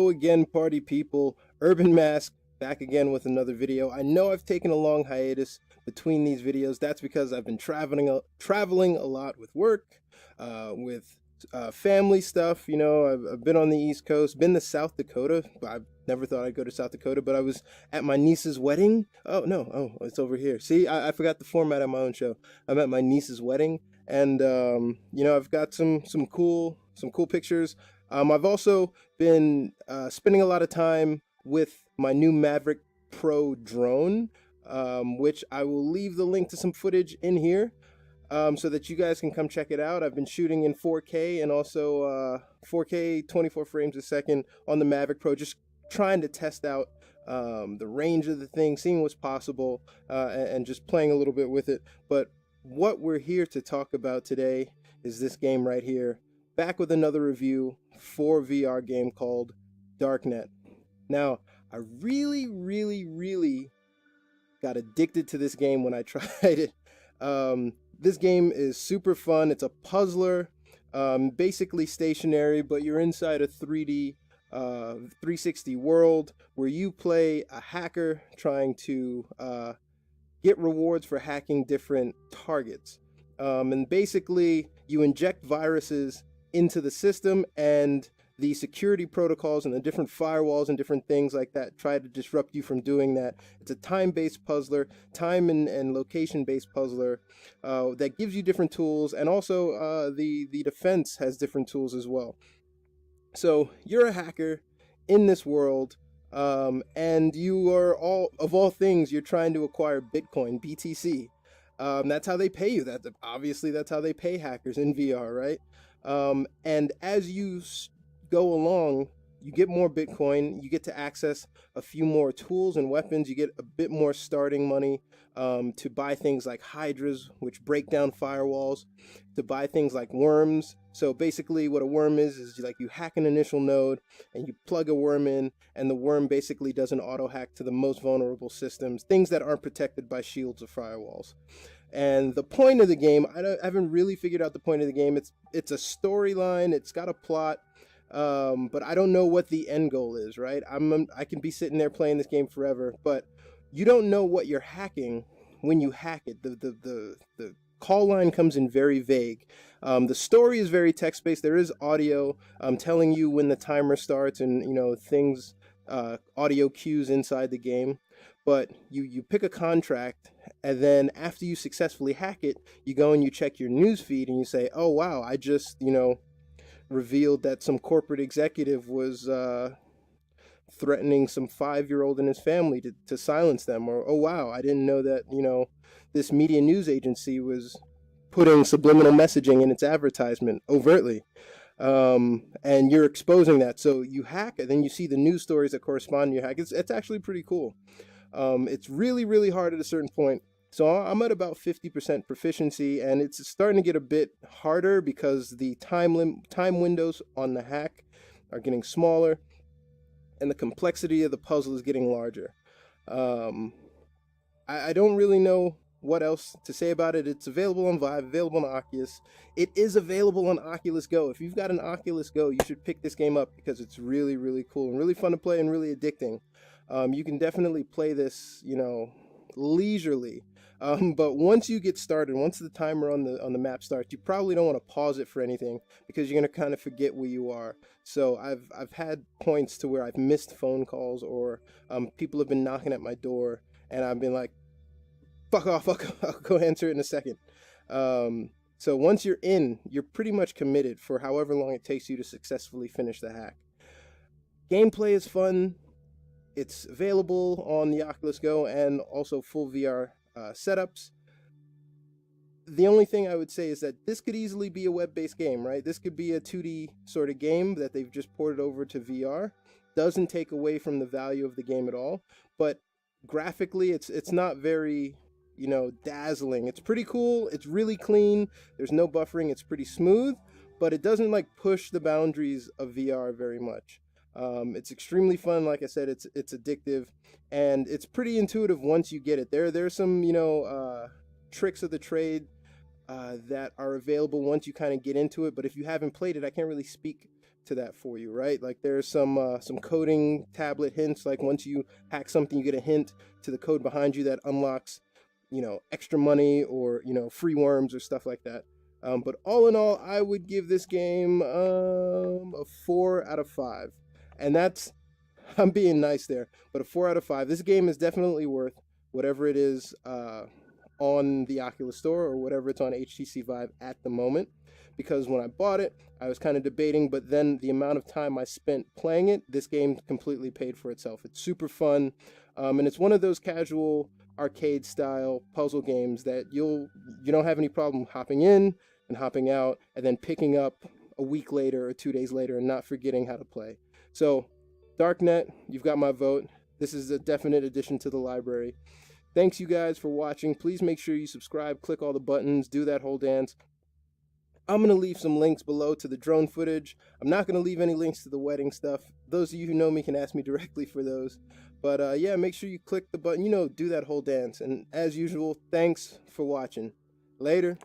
Hello again, party people. Urban Mask back again with another video. I know I've taken a long hiatus between these videos. That's because I've been traveling a lot with work, with family stuff. You know, I've been on the East Coast, been to South Dakota. I never thought I'd go to South Dakota, but I was at my niece's wedding. Oh no, oh, it's over here. See, I forgot the format of my own show. I'm at my niece's wedding, and you know, I've got some cool pictures. I've also been spending a lot of time with my new Maverick Pro drone, which I will leave the link to some footage in here so that you guys can come check it out. I've been shooting in 4K and also 4K 24 frames a second on the Maverick Pro, just trying to test out the range of the thing, seeing what's possible, and just playing a little bit with it. But what we're here to talk about today is this game right here. Back with another review for VR game called Darknet. Now, I really got addicted to this game when I tried it. This game is super fun. It's a puzzler, basically stationary, but you're inside a 3D 360 world where you play a hacker trying to get rewards for hacking different targets. And basically, you inject viruses into the system, and the security protocols and the different firewalls and different things like that try to disrupt you from doing that. It's a time-based puzzler, time and location-based puzzler that gives you different tools, and also the defense has different tools as well. So you're a hacker in this world, and you are of all things, you're trying to acquire Bitcoin, BTC. That's how they pay you. Obviously that's how they pay hackers in VR, right? And as you go along, you get more Bitcoin, you get to access a few more tools and weapons, you get a bit more starting money to buy things like hydras, which break down firewalls, to buy things like worms. So basically what a worm is like you hack an initial node and you plug a worm in, and the worm basically does an auto hack to the most vulnerable systems, things that aren't protected by shields or firewalls. And the point of the game, I haven't really figured out the point of the game. It's a storyline, it's got a plot, but I don't know what the end goal is, right? I can be sitting there playing this game forever, but you don't know what you're hacking when you hack it. The call line comes in very vague. The story is very text-based. There is audio telling you when the timer starts, and you know, things, audio cues inside the game. But you pick a contract, and then after you successfully hack it, you go and you check your news feed and you say, oh wow, I just, you know, revealed that some corporate executive was threatening some 5-year-old and his family to silence them. Or, oh wow, I didn't know that, you know, this media news agency was putting subliminal messaging in its advertisement overtly. And you're exposing that. So you hack it, then you see the news stories that correspond to your hack. It's actually pretty cool. It's really hard at a certain point. So I'm at about 50% proficiency, and it's starting to get a bit harder because the time windows on the hack are getting smaller, and the complexity of the puzzle is getting larger. I don't really know what else to say about it. It's available on Vive, available on Oculus. It is available on Oculus Go. If you've got an Oculus Go, you should pick this game up because it's really cool and really fun to play and really addicting. You can definitely play this, you know, leisurely. But once you get started, once the timer on the map starts, you probably don't want to pause it for anything because you're going to kind of forget where you are. So I've had points to where I've missed phone calls, or people have been knocking at my door, and I've been like, fuck off, I'll go answer it in a second. So once you're in, you're pretty much committed for however long it takes you to successfully finish the hack. Gameplay is fun. It's available on the Oculus Go and also full VR setups. The only thing I would say is that this could easily be a web-based game, right? This could be a 2D sort of game that they've just ported over to VR. Doesn't take away from the value of the game at all, but graphically it's not very, you know, dazzling. It's pretty cool, it's really clean, there's no buffering, it's pretty smooth, but it doesn't like push the boundaries of VR very much. It's extremely fun. Like I said, it's addictive, and it's pretty intuitive once you get it. There's some, you know, tricks of the trade that are available once you kind of get into it, but if you haven't played it, I can't really speak to that for you, right? Like there's some coding tablet hints, like once you hack something you get a hint to the code behind you that unlocks, you know, extra money or, you know, free worms or stuff like that. But all in all, I would give this game a 4 out of 5. And that's, I'm being nice there, but a 4 out of 5. This game is definitely worth whatever it is on the Oculus Store or whatever it's on HTC Vive at the moment. Because when I bought it, I was kind of debating, but then the amount of time I spent playing it, this game completely paid for itself. It's super fun, and it's one of those casual arcade style puzzle games that you don't have any problem hopping in and hopping out and then picking up a week later or 2 days later and not forgetting how to play. So Darknet, you've got my vote. This is a definite addition to the library. Thanks you guys for watching. Please make sure you subscribe, click all the buttons, do that whole dance. I'm going to leave some links below to the drone footage. I'm not going to leave any links to the wedding stuff. Those of you who know me can ask me directly for those. But yeah, make sure you click the button, you know, do that whole dance. And as usual, thanks for watching. Later.